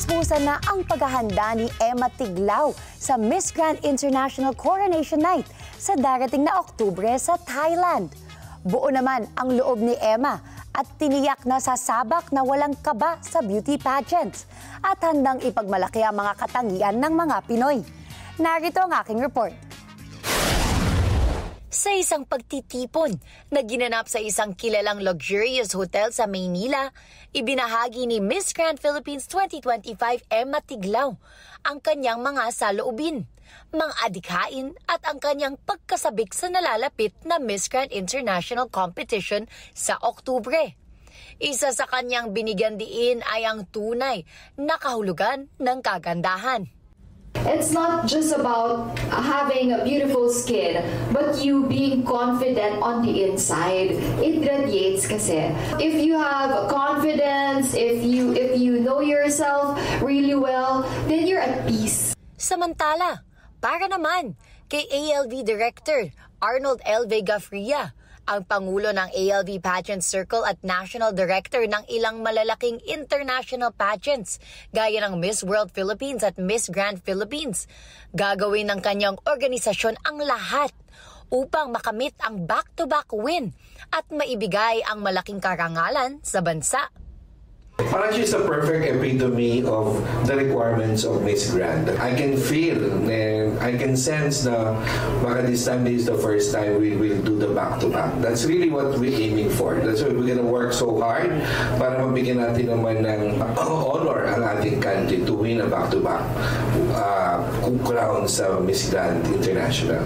Puspusan na ang paghahanda ni Emma Tiglao sa Miss Grand International Coronation Night sa darating na Oktubre sa Thailand. Buo naman ang loob ni Emma at tiniyak na sasabak na walang kaba sa beauty pageants at handang ipagmalaki ang mga katangian ng mga Pinoy. Narito ang aking report. Sa isang pagtitipon na ginanap sa isang kilalang luxurious hotel sa Maynila, ibinahagi ni Miss Grand Philippines 2025 Emma Tiglao ang kanyang mga saloobin, mga adhikain at ang kanyang pagkasabik sa nalalapit na Miss Grand International Competition sa Oktubre. Isa sa kanyang binigyan diin ay ang tunay na kahulugan ng kagandahan. It's not just about having a beautiful skin, but you being confident on the inside. It radiates kasi. If you have confidence, if you know yourself really well, then you're at peace. Samantala, para naman kay ALV Director Arnold L. Vega-Fria, ang Pangulo ng ALV Pageant Circle at National Director ng ilang malalaking international pageants gaya ng Miss World Philippines at Miss Grand Philippines. Gagawin ng kanyang organisasyon ang lahat upang makamit ang back-to-back win at maibigay ang malaking karangalan sa bansa. Parang she's the perfect epitome of the requirements of Miss Grand. I can feel and I can sense na baka this time is the first time we will do the back-to-back. That's really what we're aiming for. That's why we're gonna work so hard para mabigyan natin naman ng honor ang ating country to win a back-to-back crown sa Miss Grand International.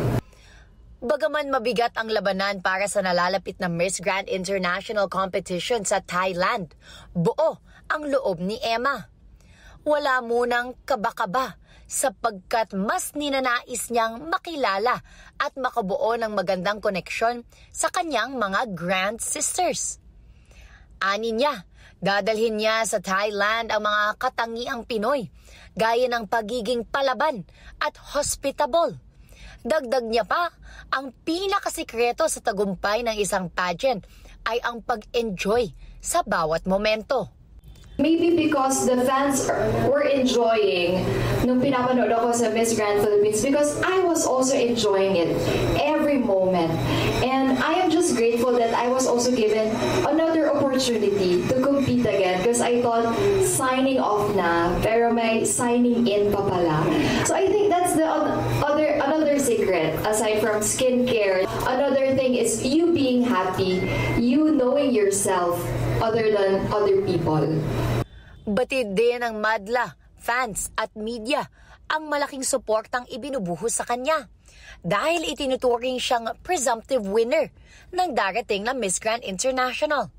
Bagaman mabigat ang labanan para sa nalalapit na Miss Grand International Competition sa Thailand, buo ang loob ni Emma. Wala munang kaba-kaba sapagkat mas ninanais niyang makilala at makabuo ng magandang koneksyon sa kanyang mga grand sisters. Ani niya, dadalhin niya sa Thailand ang mga katangiang Pinoy, gaya ng pagiging palaban at hospitable. Dagdag niya pa, ang pinakasikreto sa tagumpay ng isang pageant ay ang pag-enjoy sa bawat momento. Maybe because the fans were enjoying nung pinapanood ako sa Miss Grand Philippines, because I was also enjoying it every moment. And I am just grateful that I was also given another opportunity to compete again, because I thought signing off na, pero may signing in pa pala. So I think that's the another secret aside from skincare. Another thing is you being happy, you knowing yourself other than other people. Batid din ng madla, fans at media ang malaking suportang ibinubuhos sa kanya dahil itinuturing siyang presumptive winner ng darating na Miss Grand International.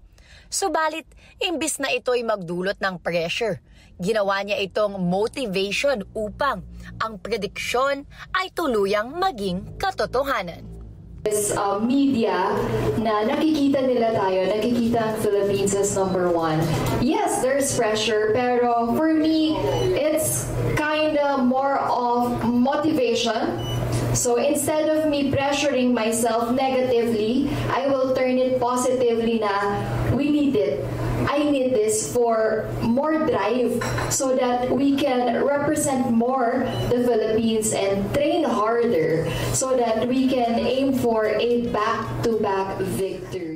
Subalit, imbis na ito'y magdulot ng pressure, ginawa niya itong motivation upang ang prediksyon ay tuluyang maging katotohanan. This media na nakikita nila tayo, nakikita ang Philippines as number one. Yes, there's pressure, pero for me, it's kinda more of motivation. So instead of me pressuring myself negatively, I will turn it positively na we need it. I need this for more drive so that we can represent more the Philippines and train harder so that we can aim for a back-to-back victory.